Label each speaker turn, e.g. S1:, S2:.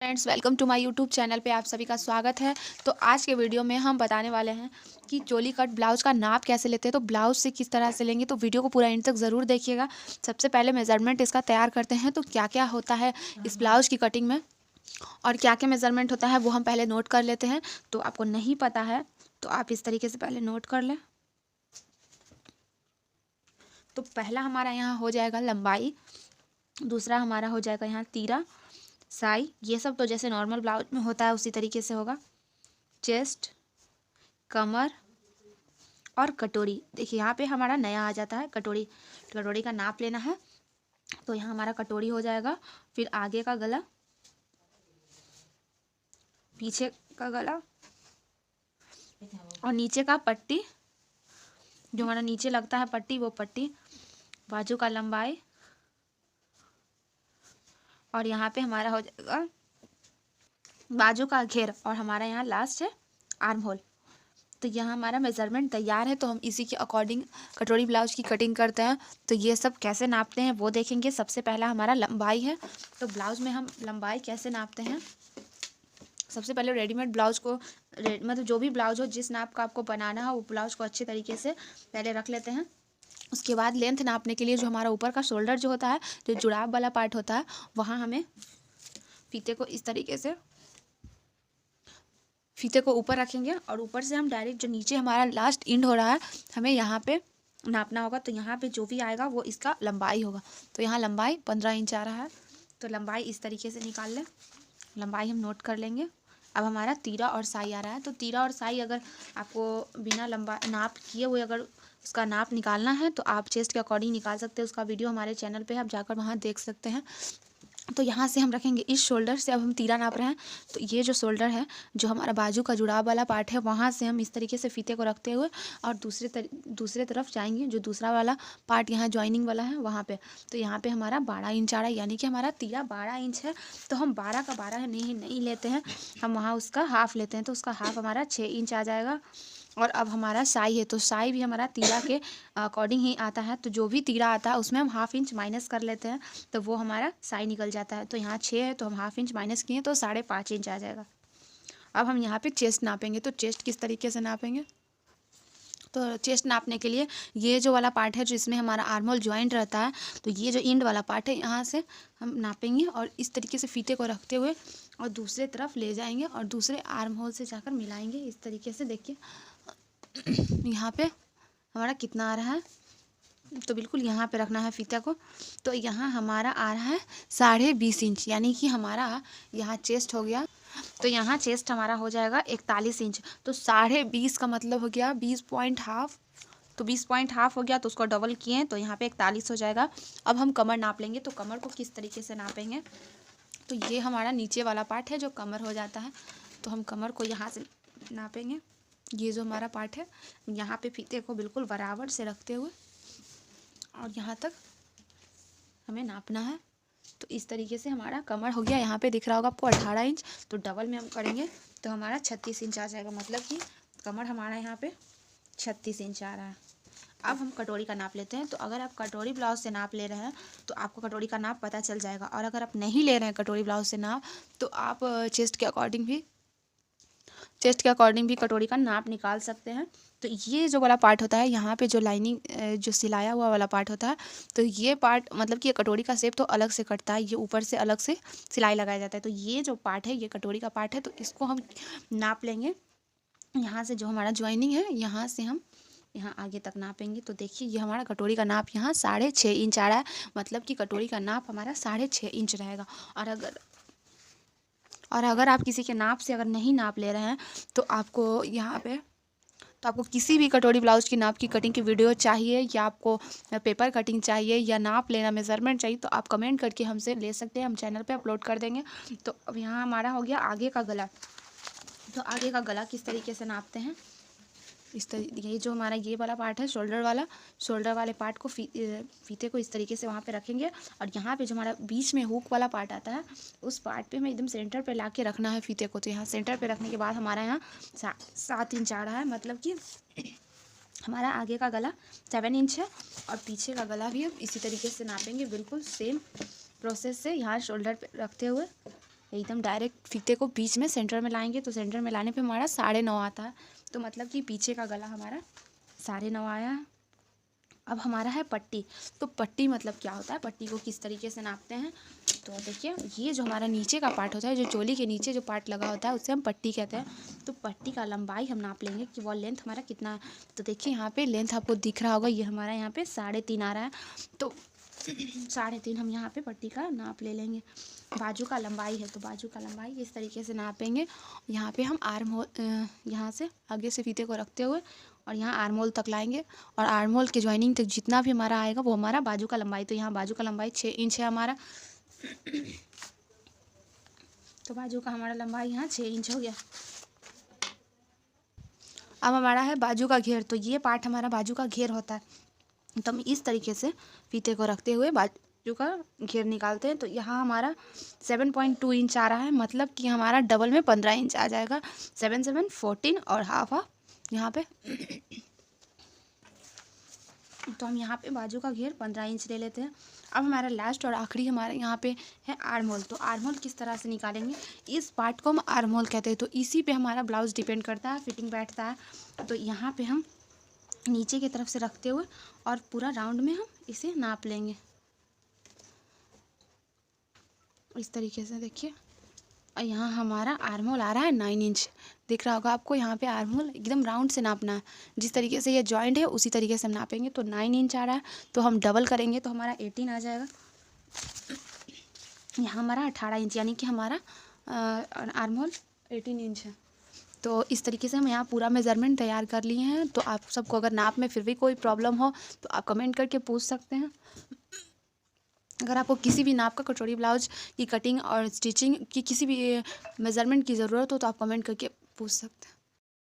S1: Friends, welcome to my YouTube channel पे आप सभी का स्वागत है। तो आज के वीडियो में हम बताने वाले हैं कि चोली कट ब्लाउज़ का नाप कैसे लेते हैं। तो ब्लाउज़ से किस तरह से लेंगे, तो वीडियो को पूरा एंड तक ज़रूर देखिएगा। सबसे पहले मेज़रमेंट इसका तैयार करते हैं। तो क्या क्या होता है इस ब्लाउज़ की कटिंग में और क्या क्या मेज़रमेंट होता है वो हम पहले नोट कर लेते हैं। तो आपको नहीं पता है तो आप इस तरीके से पहले नोट कर लें। तो पहला हमारा यहाँ हो जाएगा लंबाई, दूसरा हमारा हो जाएगा यहाँ तीरा, साई, ये सब तो जैसे नॉर्मल ब्लाउज में होता है उसी तरीके से होगा। चेस्ट, कमर और कटोरी। देखिए यहाँ पे हमारा नया आ जाता है कटोरी। कटोरी का नाप लेना है। तो यहाँ हमारा कटोरी हो जाएगा, फिर आगे का गला, पीछे का गला और नीचे का पट्टी, जो हमारा नीचे लगता है पट्टी वो पट्टी, बाजू का लंबाई और यहाँ पे हमारा हो जाएगा बाजू का घेर और हमारा यहाँ लास्ट है आर्म होल। तो यहाँ हमारा मेज़रमेंट तैयार है। तो हम इसी के अकॉर्डिंग कटोरी ब्लाउज की कटिंग करते हैं। तो ये सब कैसे नापते हैं वो देखेंगे। सबसे पहला हमारा लंबाई है। तो ब्लाउज में हम लंबाई कैसे नापते हैं, सबसे पहले रेडीमेड ब्लाउज को मतलब जो भी ब्लाउज हो जिस नाप का आपको बनाना हो वो ब्लाउज को अच्छे तरीके से पहले रख लेते हैं। उसके बाद लेंथ नापने के लिए जो हमारा ऊपर का शोल्डर जो होता है, जो जुड़ाव वाला पार्ट होता है, वहाँ हमें फीते को इस तरीके से फीते को ऊपर रखेंगे और ऊपर से हम डायरेक्ट जो नीचे हमारा लास्ट एंड हो रहा है हमें यहाँ पे नापना होगा। तो यहाँ पे जो भी आएगा वो इसका लंबाई होगा। तो यहाँ लंबाई 15 इंच आ रहा है। तो लंबाई इस तरीके से निकाल लें। लंबाई हम नोट कर लेंगे। अब हमारा तीरा और साई आ रहा है। तो तीरा और साई अगर आपको बिना लंबा नाप किए हुए अगर उसका नाप निकालना है तो आप चेस्ट के अकॉर्डिंग निकाल सकते हैं। उसका वीडियो हमारे चैनल पे है, आप जाकर वहाँ देख सकते हैं। तो यहाँ से हम रखेंगे इस शोल्डर से। अब हम तीरा नाप रहे हैं तो ये जो शोल्डर है, जो हमारा बाजू का जुड़ाव वाला पार्ट है, वहाँ से हम इस तरीके से फीते को रखते हुए और दूसरे तरफ जाएंगे। जो दूसरा वाला पार्ट यहाँ जॉइनिंग वाला है वहाँ पे। तो यहाँ पे हमारा 12 इंच आ रहा है, यानी कि हमारा तीरा 12 इंच है। तो हम 12 का 12 नहीं लेते हैं, हम वहाँ उसका हाफ लेते हैं। तो उसका हाफ हमारा 6 इंच आ जाएगा। और अब हमारा साई है। तो साई भी हमारा तीरा के अकॉर्डिंग ही आता है। तो जो भी तीरा आता है उसमें हम हाफ इंच माइनस कर लेते हैं, तो वो हमारा साई निकल जाता है। तो यहाँ 6 है तो हम हाफ इंच माइनस किए तो 5.5 इंच आ जाएगा। अब हम यहाँ पे चेस्ट नापेंगे। तो चेस्ट किस तरीके से नापेंगे, तो चेस्ट नापने के लिए ये जो वाला पार्ट है जो इसमें हमारा आर्म होल ज्वाइंट रहता है, तो ये जो एंड वाला पार्ट है यहाँ से हम नापेंगे और इस तरीके से फीते को रखते हुए और दूसरे तरफ ले जाएंगे और दूसरे आर्म होल से जाकर मिलाएंगे। इस तरीके से देखिए यहाँ पे हमारा कितना आ रहा है। तो बिल्कुल यहाँ पे रखना है फीता को। तो यहाँ हमारा आ रहा है 20.5 इंच, यानी कि हमारा यहाँ चेस्ट हो गया। तो यहाँ चेस्ट हमारा हो जाएगा 41 इंच। तो 20.5 का मतलब हो गया 20.5। तो 20.5 हो गया तो उसको डबल किए तो यहाँ पे 41 हो जाएगा। अब हम कमर नाप लेंगे। तो कमर को किस तरीके से नापेंगे, तो ये हमारा नीचे वाला पार्ट है जो कमर हो जाता है। तो हम कमर को यहाँ से नापेंगे। ये जो हमारा पार्ट है, यहाँ पे फीते को बिल्कुल बराबर से रखते हुए और यहाँ तक हमें नापना है। तो इस तरीके से हमारा कमर हो गया। यहाँ पे दिख रहा होगा आपको 18 इंच। तो डबल में हम करेंगे तो हमारा 36 इंच आ जाएगा। मतलब कि कमर हमारा यहाँ पे 36 इंच आ रहा है। अब हम कटोरी का नाप लेते हैं। तो अगर आप कटोरी ब्लाउज से नाप ले रहे हैं तो आपको कटोरी का नाप पता चल जाएगा। और अगर आप नहीं ले रहे हैं कटोरी ब्लाउज से नाप, तो आप चेस्ट के अकॉर्डिंग भी कटोरी का नाप निकाल सकते हैं। तो ये जो वाला पार्ट होता है, यहाँ पे जो लाइनिंग जो सिलाया हुआ वाला पार्ट होता है, तो ये पार्ट मतलब कि ये कटोरी का शेप तो अलग से कटता है, ये ऊपर से अलग से सिलाई लगाया जाता है। तो ये जो पार्ट है ये कटोरी का पार्ट है। तो इसको हम नाप लेंगे। यहाँ से जो हमारा ज्वाइनिंग है यहाँ से हम यहाँ आगे तक नापेंगे। तो देखिए ये हमारा कटोरी का नाप यहाँ 6.5 इंच आ रहा है। मतलब कि कटोरी का नाप हमारा 6.5 इंच रहेगा। और अगर आप किसी के नाप से अगर नहीं नाप ले रहे हैं तो आपको यहाँ पे किसी भी कटोरी ब्लाउज की नाप की कटिंग की वीडियो चाहिए या आपको पेपर कटिंग चाहिए या नाप लेना मेज़रमेंट चाहिए, तो आप कमेंट करके हमसे ले सकते हैं। हम चैनल पे अपलोड कर देंगे। तो अब यहाँ हमारा हो गया आगे का गला। तो आगे का गला किस तरीके से नापते हैं, ये जो हमारा ये वाला पार्ट है शोल्डर वाले पार्ट को फीते को इस तरीके से वहाँ पे रखेंगे। और यहाँ पे जो हमारा बीच में हुक वाला पार्ट आता है उस पार्ट पे हमें एकदम सेंटर पे ला के रखना है फीते को। तो यहाँ सेंटर पे रखने के बाद हमारा यहाँ 7 इंच आ रहा है। मतलब कि हमारा आगे का गला 7 इंच है और पीछे का गला भी हम इसी तरीके से नापेंगे, बिल्कुल सेम प्रोसेस से यहाँ शोल्डर पे रखते हुए एकदम डायरेक्ट फीते को बीच में सेंटर में लाएंगे, तो सेंटर में लाने पे हमारा 9.5 आता है। तो मतलब कि पीछे का गला हमारा 9.5 आया है। अब हमारा है पट्टी। तो पट्टी मतलब क्या होता है, पट्टी को किस तरीके से नापते हैं, तो देखिए ये जो हमारा नीचे का पार्ट होता है, जो चोली के नीचे जो पार्ट लगा होता है उससे हम पट्टी कहते हैं। तो पट्टी का लंबाई हम नाप लेंगे कि वो लेंथ हमारा कितना है। तो देखिए यहाँ पे लेंथ आपको दिख रहा होगा, ये हमारा यहाँ पे 3.5 आ रहा है। तो 3.5 हम यहाँ पे पट्टी का नाप ले लेंगे। बाजू का लंबाई है, तो बाजू का लंबाई इस तरीके से नापेंगे। यहाँ पे हम आर्म होल, यहाँ से आगे से फीते को रखते हुए और यहाँ आर्म होल तक लाएंगे, और आर्म होल के ज्वाइनिंग तक जितना भी हमारा आएगा वो हमारा बाजू का लंबाई। तो यहाँ बाजू का लंबाई 6 इंच है हमारा। तो बाजू का हमारा लंबाई यहाँ 6 इंच हो गया। अब हमारा है बाजू का घेर। तो ये पार्ट हमारा बाजू का घेर होता है। तो हम इस तरीके से फीते को रखते हुए बाजू का घेर निकालते हैं। तो यहाँ हमारा 7.2 इंच आ रहा है, मतलब कि हमारा डबल में 15 इंच आ जाएगा। 7 7 14 और हाफ यहाँ पे। तो हम यहाँ पे बाजू का घेर 15 इंच ले लेते हैं। अब हमारा लास्ट और आखिरी हमारे यहाँ पे है आर्म होल। तो आर्म होल किस तरह से निकालेंगे, इस पार्ट को हम आर्म होल कहते हैं। तो इसी पे हमारा ब्लाउज डिपेंड करता है, फिटिंग बैठता है। तो यहाँ पे हम नीचे की तरफ से रखते हुए और पूरा राउंड में हम इसे नाप लेंगे इस तरीके से, देखिए। और यहाँ हमारा आर्म होल आ रहा है 9 इंच, दिख रहा होगा आपको। यहाँ पे आर्म होल एकदम राउंड से नापना है, जिस तरीके से ये जॉइंट है उसी तरीके से हम नापेंगे। तो 9 इंच आ रहा है, तो हम डबल करेंगे तो हमारा 18 आ जाएगा। यहाँ हमारा 18 इंच, यानी कि हमारा आर्म होल 18 इंच है। तो इस तरीके से हम यहाँ पूरा मेज़रमेंट तैयार कर लिए हैं। तो आप सबको अगर नाप में फिर भी कोई प्रॉब्लम हो तो आप कमेंट करके पूछ सकते हैं। अगर आपको किसी भी नाप का कटोरी ब्लाउज की कटिंग और स्टिचिंग की किसी भी मेज़रमेंट की ज़रूरत हो तो आप कमेंट करके पूछ सकते हैं।